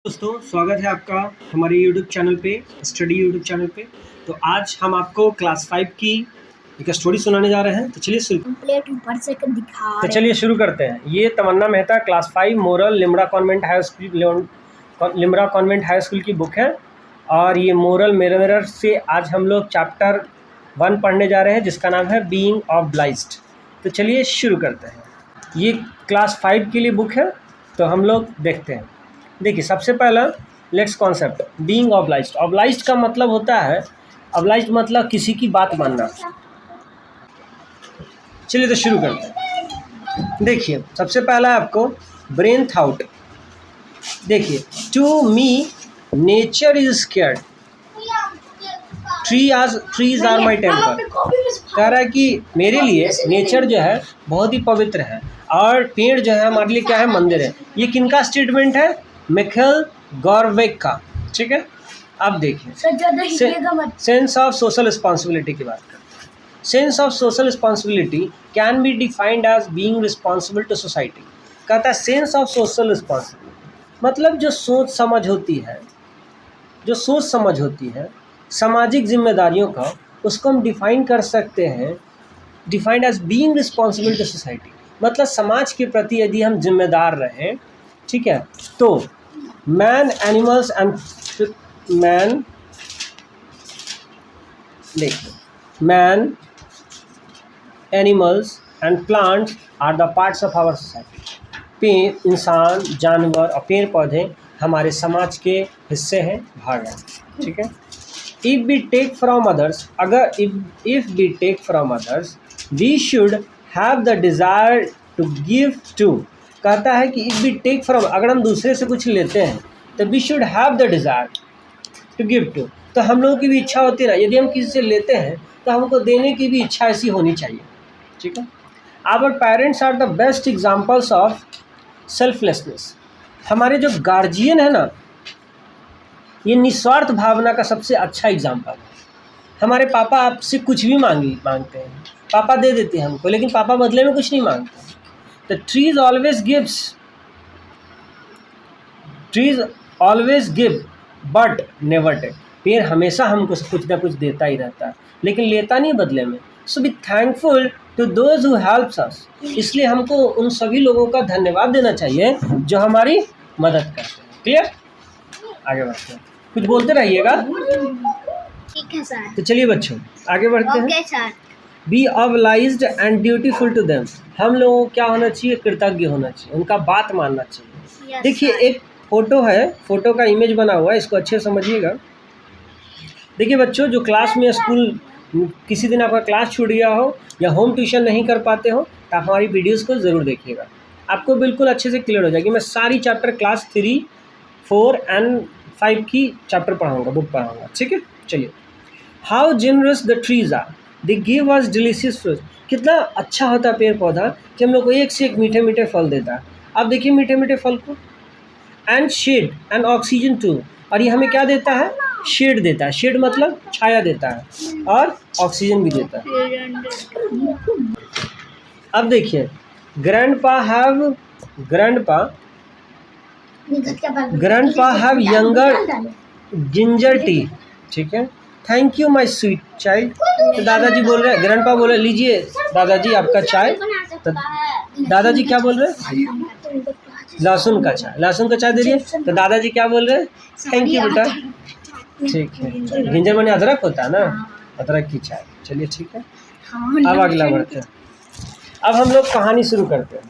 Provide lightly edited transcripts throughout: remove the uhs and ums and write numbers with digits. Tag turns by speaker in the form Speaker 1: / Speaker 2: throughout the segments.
Speaker 1: दोस्तों, स्वागत है आपका हमारे यूट्यूब चैनल पे, स्टडी यूट्यूब चैनल पे। तो आज हम आपको क्लास 5 की एक स्टोरी सुनाने जा रहे हैं। तो चलिए शुरू करते हैं। ये Tamanna Mehta class 5 moral Limra convent high school की बुक है। और ये मोरल मिरर से आज हम लोग चैप्टर 1 पढ़ने जा रहे हैं, जिसका नाम है बीइंग ऑब्लाइज्ड। तो चलिए शुरू करते हैं। ये क्लास 5 के लिए बुक है, तो हम लोग देखते हैं। देखिए, सबसे पहला let's concept being obliged. Obliged का मतलब होता है, ऑब्लाइज्ड मतलब किसी की बात मानना। चलिए तो शुरू करते हैं। देखिए, सबसे पहला आपको ब्रेन थॉट। देखिए, to me nature is scared, trees are my temper. कह रहा है कि मेरे लिए नेचर जो है बहुत ही पवित्र है और पेड़ जो है हमारे लिए क्या है, मंदिर है। ये किनका स्टेटमेंट है? मिखाइल गॉर्बेक का। ठीक है, अब देखिए सेंस ऑफ सोशल रिस्पॉन्सिबिलिटी की बात करते हैं। Sense of social responsibility can be defined as being responsible to society. कहता है सेंस ऑफ सोशल रिस्पॉन्सिबिलिटी मतलब जो सोच समझ होती है सामाजिक जिम्मेदारियों का, उसको हम डिफाइन कर सकते हैं, defined as being responsible to society. मतलब समाज के प्रति यदि हम जिम्मेदार रहें, ठीक है, तो man animals and plants are the parts of our society. इंसान, जानवर और पेड़ पौधे हमारे समाज के हिस्से हैं, भाग हैं। ठीक है, if we take from others, we should have the desire to give to। कहता है कि if we take from, अगर हम दूसरे से कुछ लेते हैं तो we should have the desire to give to। तो हम लोगों की भी इच्छा होती है ना, यदि हम किसी से लेते हैं तो हमको देने की भी इच्छा ऐसी होनी चाहिए। ठीक है, our parents are the best examples of selflessness। हमारे जो गार्जियन है ना, ये निस्वार्थ भावना का सबसे अच्छा एग्जाम्पल है। हमारे पापा आपसे कुछ भी मांगते हैं, पापा दे देते हैं हमको, लेकिन पापा बदले में कुछ नहीं मांगते। तो trees always give but never take. पेड़ हमेशा हमको कुछ ना कुछ देता ही रहता है, लेकिन लेता नहीं बदले में। So be thankful to those who helps us. इसलिए हमको उन सभी लोगों का धन्यवाद देना चाहिए जो हमारी मदद करते हैं। क्लियर? आगे बढ़ते हैं, कुछ बोलते रहिएगा।
Speaker 2: ठीक है सर।
Speaker 1: तो चलिए बच्चों आगे बढ़ते हैं।
Speaker 2: Sir.
Speaker 1: Be obliged and dutiful to them. हम लोगों को क्या होना चाहिए? कृतज्ञ होना चाहिए, उनका बात मानना चाहिए। देखिए, एक फोटो है, फोटो का इमेज बना हुआ है, इसको अच्छे समझिएगा। देखिए बच्चों, जो क्लास में स्कूल किसी दिन आपका क्लास छूट गया हो या होम ट्यूशन नहीं कर पाते हो, तो आप हमारी वीडियोज़ को ज़रूर देखिएगा, आपको बिल्कुल अच्छे से क्लियर हो जाएगी। मैं सारी चैप्टर क्लास 3, 4 एंड 5 की चैप्टर पढ़ाऊँगा, बुक पढ़ाऊँगा। ठीक है, चलिए। How generous the trees are, they give us delicious fruit. कितना अच्छा होता है पेड़ पौधा कि हम लोग को एक से एक मीठे मीठे फल देता है। आप देखिए मीठे मीठे फल को। And shade and oxygen too. और ये हमें क्या देता है? शेड देता है। शेड मतलब छाया देता है और ऑक्सीजन भी देता है। अब देखिए, grandpa have younger ginger tea. ठीक है, thank you my sweet child. तो दादाजी बोल रहे हैं, ग्रैंडपा बोल रहे हैं, लीजिए दादाजी आपका चाय। तो दादाजी क्या बोल रहे हैं? लहसुन का चाय दे दिए। तो दादाजी क्या बोल रहे हैं? थैंक यू बेटा। ठीक है, जिंजर माने अदरक होता है ना, अदरक की चाय। चलिए ठीक है, अब अगला बढ़ते हैं। अब हम लोग कहानी शुरू करते हैं।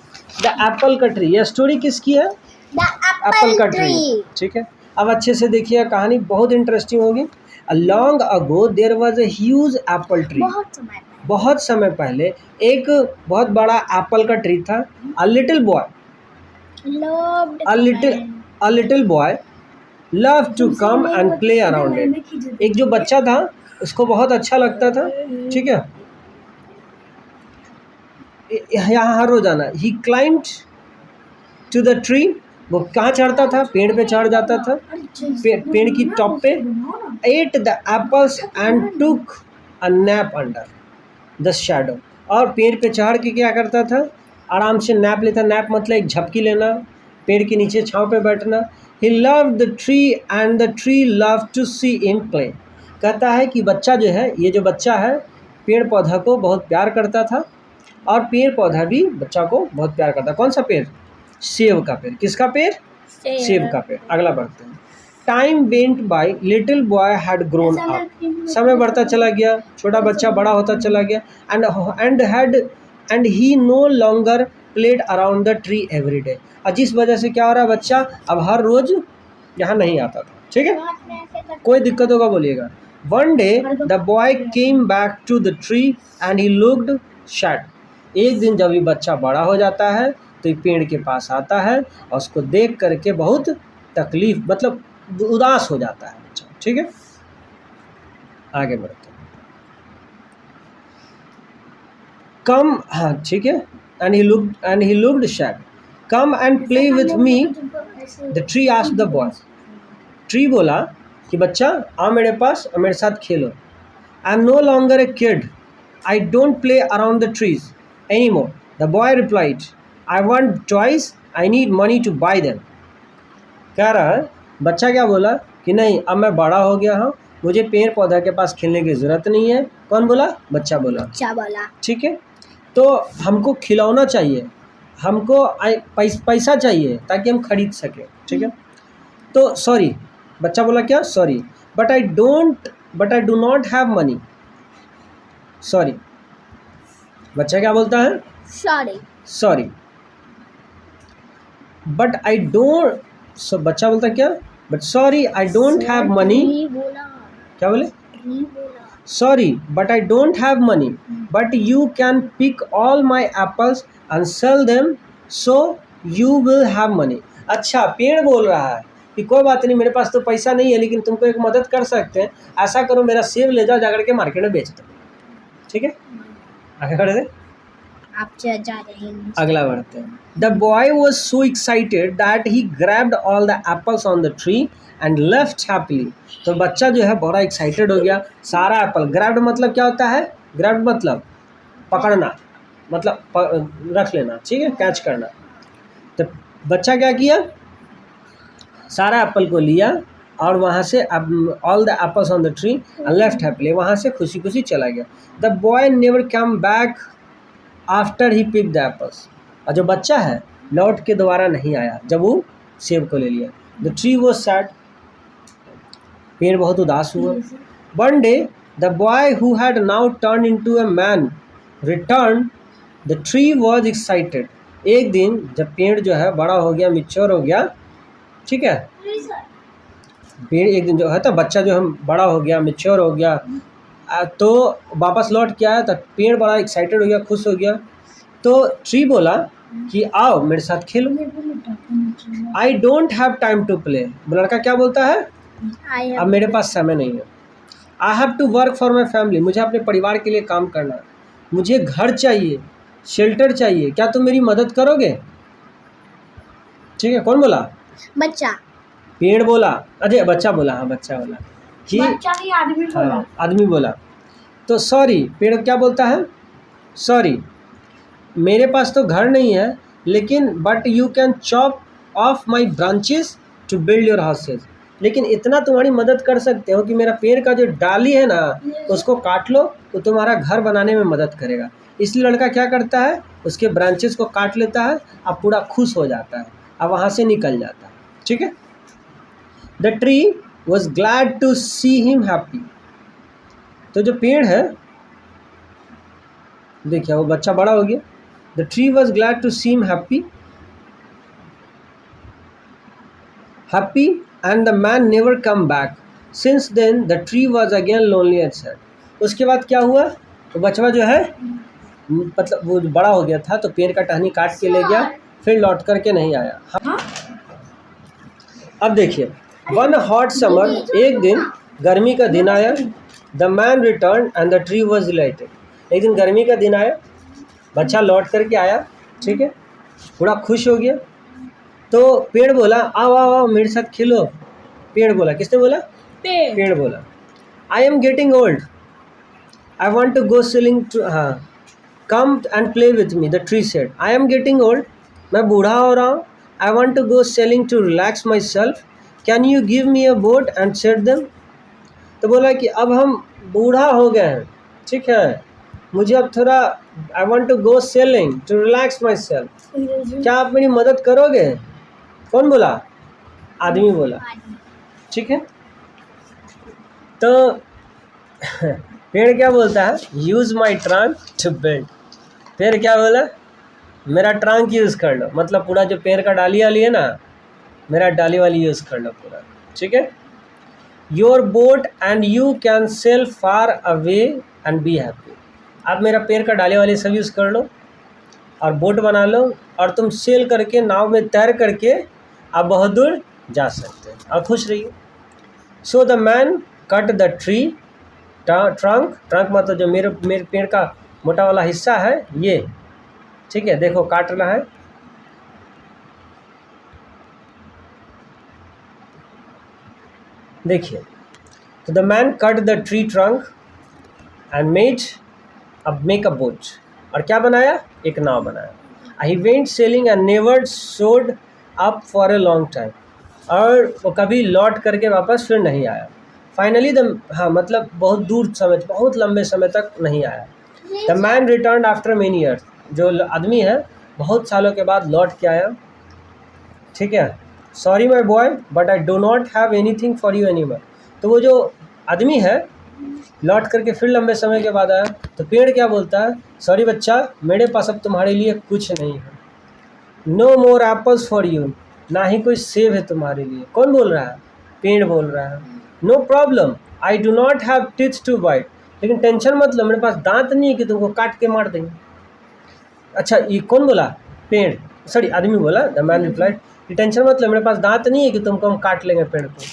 Speaker 1: द एप्पल का ट्री। यह स्टोरी किसकी है? एप्पल का ट्री। ठीक है, अब अच्छे से देखिए, कहानी बहुत इंटरेस्टिंग होगी। Long ago there was a huge apple tree. बहुत समय पहले एक बहुत बड़ा एप्पल का ट्री था। A little boy love to come and play around it. एक जो बच्चा था उसको बहुत अच्छा लगता था। ठीक है, यहाँ हर रोज आना। ही क्लाइंब्ड टू द ट्री। वो कहाँ चढ़ता था? पेड़ पे चढ़ जाता था, पेड़ की टॉप पे। At the apples and took a nap under the shadow. और पेड़ पे चढ़ के क्या करता था? आराम से नैप लेता। नैप मतलब एक झपकी लेना, पेड़ के नीचे छांव पे बैठना। He loved the tree and the tree love to see him play. कहता है कि बच्चा जो है, ये जो बच्चा है पेड़ पौधा को बहुत प्यार करता था और पेड़ पौधा भी बच्चा को बहुत प्यार करता। कौन सा पेड़? सेब का पेड़। किसका पेड़? सेब का पेड़। अगला बढ़ते हैं। Time went by, little boy had grown up. समय बढ़ता चला गया, छोटा बच्चा बड़ा होता चला गया। And he no longer played around the tree every day. और जिस वजह से क्या हो रहा है, बच्चा अब हर रोज यहाँ नहीं आता था। ठीक है, कोई दिक्कत होगा बोलिएगा। One day the boy came back to the tree and he looked sad. एक दिन जब ये बच्चा बड़ा हो जाता है तो ये पेड़ के पास आता है और उसको देख करके बहुत तकलीफ, मतलब उदास हो जाता है बच्चा। ठीक है, आगे बढ़ते हैं। कम, हाँ ठीक है। And he looked sad. Come and play with me the tree asked the boy. Tree बोला कि बच्चा आओ मेरे पास और मेरे साथ खेलो। I am no longer a kid, I don't play around the trees any more. The boy replied, I want toys, I need money to buy them. कह रहा है बच्चा, क्या बोला कि नहीं अब मैं बड़ा हो गया हूँ, मुझे पेड़ पौधा के पास खेलने की ज़रूरत नहीं है। कौन बोला? बच्चा बोला। ठीक है, तो हमको खिलौना चाहिए, हमको पैसा चाहिए ताकि हम खरीद सकें। ठीक है, तो सॉरी, बच्चा बोला क्या? Sorry, but I do not have money. Sorry, बच्चा क्या बोलता है? सॉरी, बट आई डोंट, बच्चा बोलता क्या? But sorry I don't have money. क्या बोले? Sorry but I don't have money, but you can pick all my apples and sell them so you will have money. अच्छा, पेड़ बोल रहा है कि कोई बात नहीं, मेरे पास तो पैसा नहीं है लेकिन तुमको एक मदद कर सकते हैं, ऐसा करो मेरा सेब ले जाओ, जाकर के मार्केट में बेच दो। ठीक है, आगे बढ़ते,
Speaker 2: आप जा रहे हैं।
Speaker 1: अगला बढ़ते हैं। The boy was so excited that he grabbed all the apples on the tree and left happily. तो बच्चा जो है बड़ा एक्साइटेड हो गया, सारा एप्पल। ग्रैब्ड मतलब क्या होता है? ग्रैब्ड मतलब पकड़ना, मतलब रख लेना। ठीक है, कैच करना। तो बच्चा क्या किया? सारा एप्पल को लिया और वहाँ से all the apples on the tree and left happily, वहाँ से खुशी खुशी चला गया। The boy never come back after he pick the apples. और जो बच्चा है लौट के दोबारा नहीं आया जब वो सेब को ले लिया। द ट्री वॉज सैड, पेड़ बहुत उदास हुआ। One day the boy who had now turn into a man return, the tree was excited. एक दिन जब पेड़ जो है बड़ा हो गया, मिच्योर हो गया, ठीक है, पेड़ एक दिन जो है तो बच्चा जो है बड़ा हो गया, मिच्योर हो गया, तो वापस लौट के आया तो पेड़ बड़ा एक्साइटेड हो गया, खुश हो गया। तो ट्री बोला कि आओ मेरे साथ खेलो। I don't have time to play. लड़का क्या बोलता है? अब मेरे पास समय नहीं है। I have to work for my family, मुझे अपने परिवार के लिए काम करना है, मुझे घर चाहिए, शेल्टर चाहिए, क्या तुम मेरी मदद करोगे? ठीक है, कौन बोला?
Speaker 2: बच्चा।
Speaker 1: पेड़ बोला, अरे बच्चा बोला, हाँ बच्चा बोला कि
Speaker 2: बच्चा नहीं, आदमी बोला।
Speaker 1: हाँ, आदमी बोला। तो सॉरी, पेड़ क्या बोलता है? सॉरी, मेरे पास तो घर नहीं है लेकिन but you can chop off my branches to build your houses. लेकिन इतना तुम्हारी मदद कर सकते हो कि मेरा पेड़ का जो डाली है ना उसको काट लो, तो तुम्हारा घर बनाने में मदद करेगा। इसलिए लड़का क्या करता है? उसके ब्रांचेस को काट लेता है, अब पूरा खुश हो जाता है, अब वहाँ से निकल जाता है। ठीक है, the tree was glad to see him happy. तो जो पेड़ है, देखिए वो बच्चा बड़ा हो गया। The tree was glad to see him happy and the man never come back. Since then the tree was again lonely and sad. उसके बाद क्या हुआ? तो बच्चा जो है मतलब वो बड़ा हो गया था तो पेड़ का टहनी काट के ले गया, फिर लौट करके नहीं आया। अब देखिए, वन हॉट समर, एक दिन गर्मी का दिन आया। The man return and the tree was dilated. एक दिन गर्मी का दिन आया, बच्चा लौट करके आया, ठीक है, थोड़ा खुश हो गया। तो पेड़ बोला आओ आओ आओ मेरे साथ खेलो। पेड़ बोला, किसने बोला? पेड़ बोला। I am getting old, I want to go sailing too, हाँ, come and play with me. The tree said, I am getting old, मैं बूढ़ा हो रहा हूँ। I want to go sailing to relax myself, can you give me a boat and set them. तो बोला कि अब हम बूढ़ा हो गए हैं, ठीक है, मुझे अब थोड़ा I want to go sailing to relax myself, क्या आप मेरी मदद करोगे? कौन बोला? आदमी बोला, ठीक है। तो पेड़ क्या बोलता है? Use my trunk to build. पेड़ क्या बोला? मेरा ट्रंक यूज़ कर लो, मतलब पूरा जो पेड़ का डाली वाली है ना, मेरा डाली वाली यूज़ कर लो पूरा, ठीक है। Your boat and you can sell far away and be happy. आप मेरा पेड़ का डाली वाली सब यूज़ कर लो और बोट बना लो और तुम सेल करके, नाव में तैर करके आप बहुत दूर जा सकते हैं और खुश रहिए। So the man cut the tree trunk मतलब जो मेरे पेड़ का मोटा वाला हिस्सा है ये, ठीक है, देखो काट रहा है। देखिए, तो the man cut the tree trunk and make a boat. और क्या बनाया? एक नाव बनाया। He went sailing and never showed up for a long time. और वो कभी लौट करके वापस फिर नहीं आया। फाइनली हाँ मतलब बहुत दूर समय, बहुत लंबे समय तक नहीं आया। The man return after many years. जो आदमी है बहुत सालों के बाद लौट के आया, ठीक है। Sorry my boy but I do not have anything for you any more. तो वो जो आदमी है लौट करके फिर लंबे समय के बाद आया। तो पेड़ क्या बोलता है? सॉरी बच्चा, मेरे पास अब तुम्हारे लिए कुछ नहीं है। No more apples for you. ना ही कोई सेब है तुम्हारे लिए। कौन बोल रहा है? पेड़ बोल रहा है। No problem, I do not have teeth to bite. लेकिन टेंशन मत लो, मेरे पास दांत नहीं है कि तुमको काट के मार देंगे। अच्छा, ये कौन बोला? पेड़, सॉरी आदमी बोला। द मैन रिप्लाइड, कि टेंशन मत लो, मेरे पास दांत नहीं है कि तुमको हम काट लेंगे पेड़ को,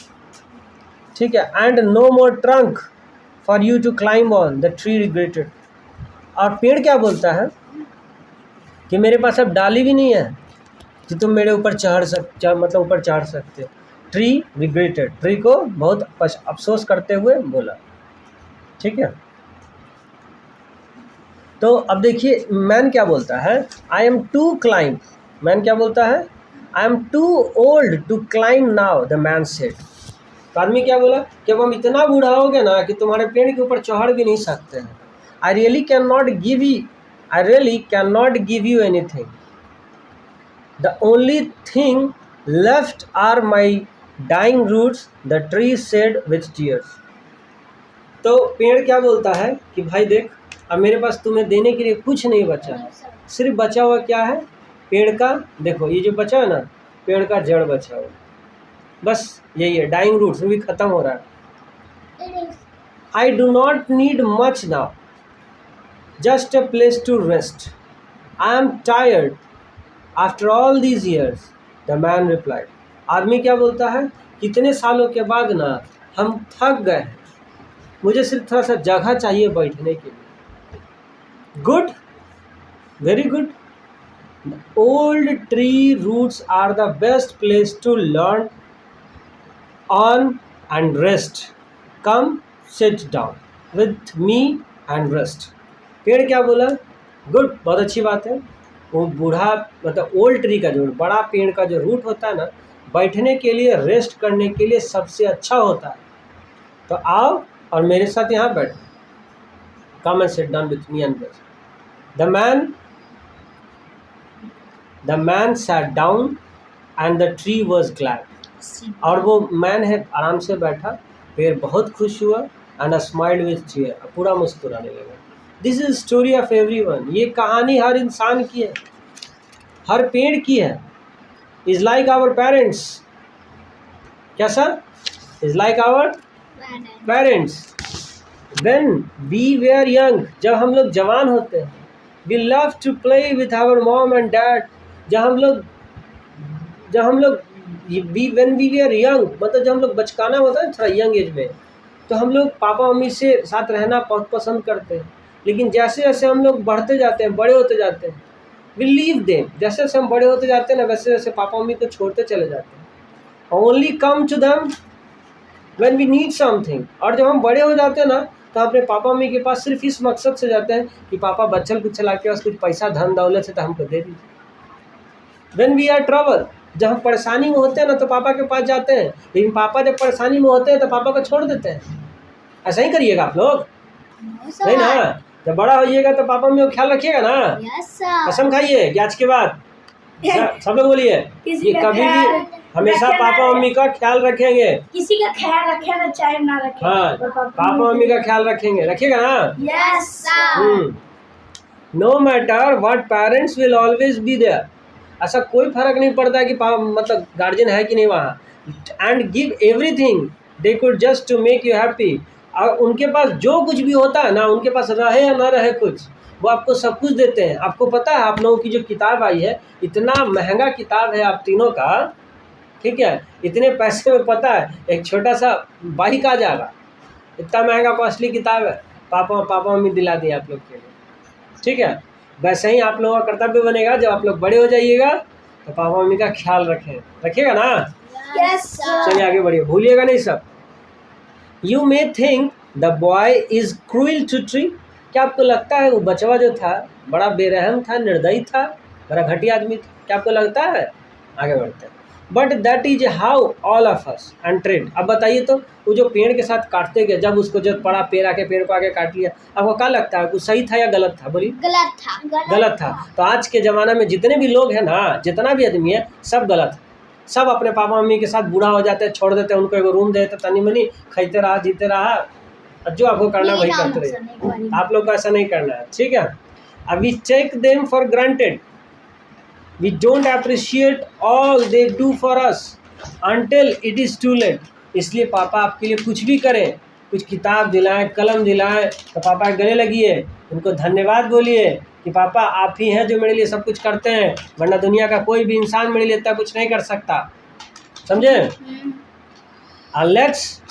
Speaker 1: ठीक है। And no more trunk for you to climb on, the tree regretted. और पेड़ क्या बोलता है? कि मेरे पास अब डाली भी नहीं है कि तुम मेरे ऊपर मतलब ऊपर चढ़ सकते हो। ट्री रिग्रेटेड, ट्री को बहुत अफसोस करते हुए बोला, ठीक है। तो अब देखिए मैन क्या बोलता है? I am too climb. Man क्या बोलता है? I am too old to climb now, the man said. तो आदमी क्या बोला? कि अब हम इतना बूढ़ा हो गए ना कि तुम्हारे पेड़ के ऊपर चढ़ भी नहीं सकते हैं। I really can not give you anything. The only thing left are my dying roots, the tree said with tears. तो पेड़ क्या बोलता है? कि भाई देख, अब मेरे पास तुम्हें देने के लिए कुछ नहीं बचा है। सिर्फ बचा हुआ क्या है? पेड़ का, देखो ये जो बचा है ना, पेड़ का जड़ बचा हुआ, बस यही है। डाइंग रूट्स भी खत्म हो रहा है। I do not need much now, just a place to rest. I am tired after all these years, the man replied. आदमी क्या बोलता है? कितने सालों के बाद ना हम थक गए हैं, मुझे सिर्फ थोड़ा सा जगह चाहिए बैठने के लिए। Good, very good. Old tree roots are the best place to learn on and rest. Come sit down with me and rest. पेड़ क्या बोला? गुड, बहुत अच्छी बात है। वो बूढ़ा मतलब ओल्ड ट्री का जो बड़ा पेड़ का जो रूट होता है ना, बैठने के लिए, रेस्ट करने के लिए सबसे अच्छा होता है। तो आओ और मेरे साथ यहाँ बैठो। Come and sit down with me and rest. The man sat down and the tree was glad. और वो मैन है आराम से बैठा, पेड़ बहुत खुश हुआ। And a smiled with cheer, पूरा मुस्कुराने लगा। This is story of everyone. ये कहानी हर इंसान की है, हर पेड़ की है। Is like our parents. कैसा? Is like our parents. When we were young, जब हम लोग जवान होते हैं, we love to play with our mom and dad। when we were young, मतलब जब हम लोग बचकाना होता है थोड़ा यंग एज में, तो हम लोग पापा मम्मी से साथ रहना बहुत पसंद करते हैं। लेकिन जैसे जैसे हम लोग बढ़ते जाते हैं, बड़े होते जाते हैं, we leave them। जैसे जैसे हम बड़े होते जाते हैं ना, वैसे वैसे पापा मम्मी को छोड़ते चले जाते हैं। only come to them when we need something। और जब हम बड़े हो जाते हैं ना, तो अपने पापा मम्मी के पास सिर्फ इस मकसद से जाते हैं कि पापा बच्चल कुछ चला के बस कुछ पैसा धन दौलत से तो हमको दे दीजिए। When we are trouble, जब हम परेशानी में होते हैं ना तो पापा के पास जाते हैं, लेकिन पापा जब परेशानी में होते हैं तो पापा को छोड़ देते हैं। ऐसा ही करिएगा आप लोग, नहीं ना? जब बड़ा होइएगा तो पापा मम्मी का ख्याल रखिएगा ना?
Speaker 2: Yes sir.
Speaker 1: कसम खाइए कि आज के बाद सब लोग बोलिए कि कभी भी हमेशा पापा मम्मी का ख्याल रखेंगे।
Speaker 2: किसी का ख्याल रखे ना चाहे ना रखे।
Speaker 1: हाँ, पापा मम्मी का ख्याल रखेंगे, रखिएगा ना?
Speaker 2: Yes sir.
Speaker 1: No matter what parents will always be there. ऐसा कोई फर्क नहीं पड़ता कि मतलब गार्जियन है कि नहीं वहाँ, and give everything they could just to make you happy. और उनके पास जो कुछ भी होता है ना, उनके पास रहे या ना रहे कुछ, वो आपको सब कुछ देते हैं। आपको पता है आप लोगों की जो किताब आई है, इतना महंगा किताब है आप तीनों का, ठीक है? इतने पैसे में पता है एक छोटा सा बाइक आ जाएगा, इतना महंगा कॉस्टली किताब है, पापा मम्मी दिला दिए आप लोग के लिए, ठीक है? वैसे ही आप लोगों का कर्तव्य बनेगा जब आप लोग बड़े हो जाइएगा तो पापा मम्मी का ख्याल रखिएगा ना?
Speaker 2: Yes sir.
Speaker 1: चलिए आगे बढ़िए, भूलिएगा नहीं सब। You may think the boy is cruel to tree. क्या आपको लगता है वो बचवा जो था बड़ा बेरहम था, निर्दयी था, बड़ा घटिया आदमी था? क्या आपको लगता है? आगे बढ़ते हैं। But that is how all of us entered. अब बताइए तो वो जो पेड़ के साथ काटते गए, जब उसको जब पड़ा पेड़ आके पेड़ को आगे काट लिया, आपको क्या लगता है वो सही था या गलत था? बोलिए।
Speaker 2: गलत था।
Speaker 1: गलत था। तो आज के ज़माना में जितने भी लोग हैं ना, जितना भी आदमी है, सब गलत है। सब अपने पापा मम्मी के साथ बूढ़ा हो जाते हैं, छोड़ देते हैं, उनको एक रूम दे देते, तनी मनी खाते रहा, जीते रहा, और जो आपको करना वही करते रहे। आप लोग को ऐसा नहीं करना है, ठीक है? अब we take them for granted, we don't appreciate all they do for us until it is too late. इसलिए पापा आपके लिए कुछ भी करें, कुछ किताब दिलाएं, कलम दिलाएं, तो पापा के गले लगिए, उनको धन्यवाद बोलिए कि पापा आप ही हैं जो मेरे लिए सब कुछ करते हैं, वरना दुनिया का कोई भी इंसान मेरे लिए इतना कुछ नहीं कर सकता। समझे? Let's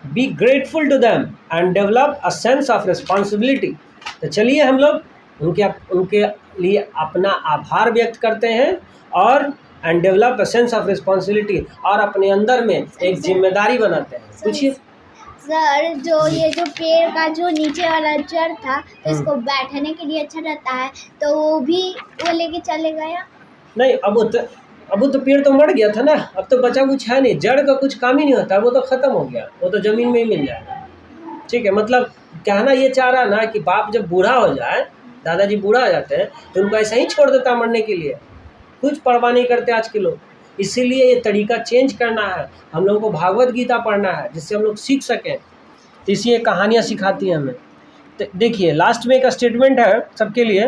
Speaker 1: be grateful to them and develop a sense of responsibility. तो चलिए हम लोग उनके लिए अपना आभार व्यक्त करते हैं और and develop a sense of responsibility, और अपने अंदर में एक जिम्मेदारी बनाते हैं। पूछिए
Speaker 2: सर। जो ये जो पेड़ का जो नीचे वाला जड़ था, तो इसको बैठने के लिए अच्छा रहता है, तो वो भी वो लेके चले गया?
Speaker 1: नहीं, अब वो तो पेड़ तो मर गया था ना, अब तो बचा कुछ है नहीं, जड़ का कुछ काम ही नहीं होता, वो तो ख़त्म हो गया, वो तो ज़मीन में ही मिल जाएगा, ठीक है? मतलब कहना ये चाह रहा ना कि बाप जब बूढ़ा हो जाए, दादाजी बूढ़ा हो जाते हैं, तो उनको ऐसा ही छोड़ देता मरने के लिए, कुछ परवाह नहीं करते आज के लोग। इसीलिए ये तरीका चेंज करना है, हम लोगों को भागवत गीता पढ़ना है जिससे हम लोग सीख सकें। तो इसलिए कहानियाँ सिखाती हैं हमें। तो देखिए लास्ट में एक स्टेटमेंट है सबके लिए,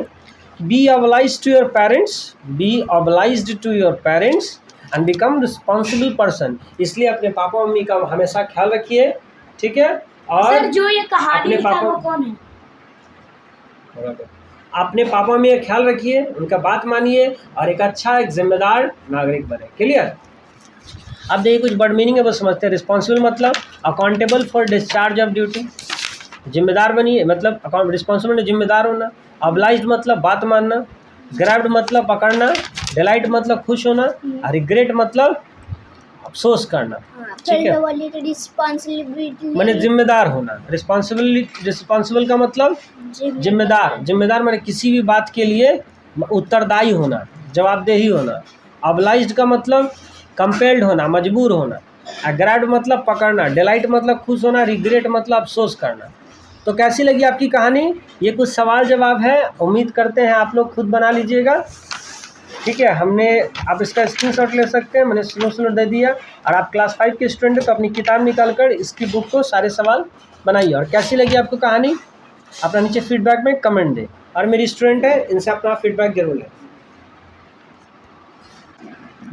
Speaker 1: be obliged to your parents, be obliged to your parents and become responsible person. इसलिए अपने पापा मम्मी का हमेशा ख्याल रखिए, ठीक है? और
Speaker 2: सर जो ये कहानी
Speaker 1: अपने
Speaker 2: लिखा वो कौन है?
Speaker 1: अपने पापा मम्मी का ख्याल रखिए, उनका बात मानिए और एक अच्छा एक जिम्मेदार नागरिक बने। क्लियर? अब देखिए कुछ वर्ड मीनिंग है वो समझते हैं। रिस्पॉन्सिबल मतलब accountable for discharge of duty, जिम्मेदार बनिए मतलब रिस्पॉन्सिबल जिम्मेदार होना। ऑब्लाइज्ड मतलब बात मानना, ग्रैब्ड मतलब पकड़ना, डिलाइट मतलब खुश होना, और रिग्रेट मतलब अफसोस करना, ठीक है?
Speaker 2: रिस्पॉन्सिबिलिटी
Speaker 1: माने जिम्मेदार होना। रिस्पॉन्सिबल का मतलब जिम्मेदार, जिम्मेदार माने किसी भी बात के लिए उत्तरदायी होना, जवाबदेही होना। ऑब्लाइज्ड का मतलब कंपेल्ड होना, मजबूर होना। ग्रैब्ड मतलब पकड़ना, डिलाइट मतलब खुश होना, रिग्रेट मतलब अफसोस करना। तो कैसी लगी आपकी कहानी? ये कुछ सवाल जवाब है, उम्मीद करते हैं आप लोग खुद बना लीजिएगा, ठीक है? आप इसका स्क्रीनशॉट ले सकते हैं, मैंने स्लो दे दिया। और आप क्लास 5 के स्टूडेंट हैं तो अपनी किताब निकाल कर इसकी बुक को सारे सवाल बनाइए। और कैसी लगी आपको कहानी अपना नीचे फीडबैक में कमेंट दें। और मेरी स्टूडेंट है, इनसे अपना फीडबैक जरूर लें।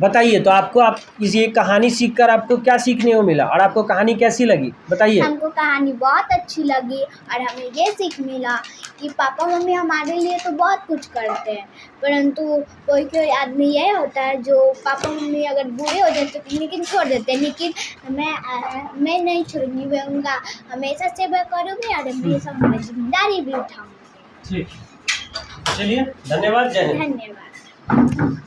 Speaker 1: बताइए तो आपको ये कहानी सीखकर आपको क्या सीखने को मिला और आपको कहानी कैसी लगी? बताइए।
Speaker 2: हमको कहानी बहुत अच्छी लगी और हमें ये सीख मिला कि पापा मम्मी हमारे लिए तो बहुत कुछ करते हैं, परंतु कोई आदमी ये होता है जो पापा मम्मी अगर बूढ़े हो जाते तो लेकिन छोड़ देते हैं। लेकिन मैं नहीं छोड़ूंगी, मैं उनका हमेशा सेवा करूँगी और हमेशा जिम्मेदारी भी उठाऊँगी।
Speaker 1: ठीक, चलिए धन्यवाद। जय हिंद।
Speaker 2: धन्यवाद।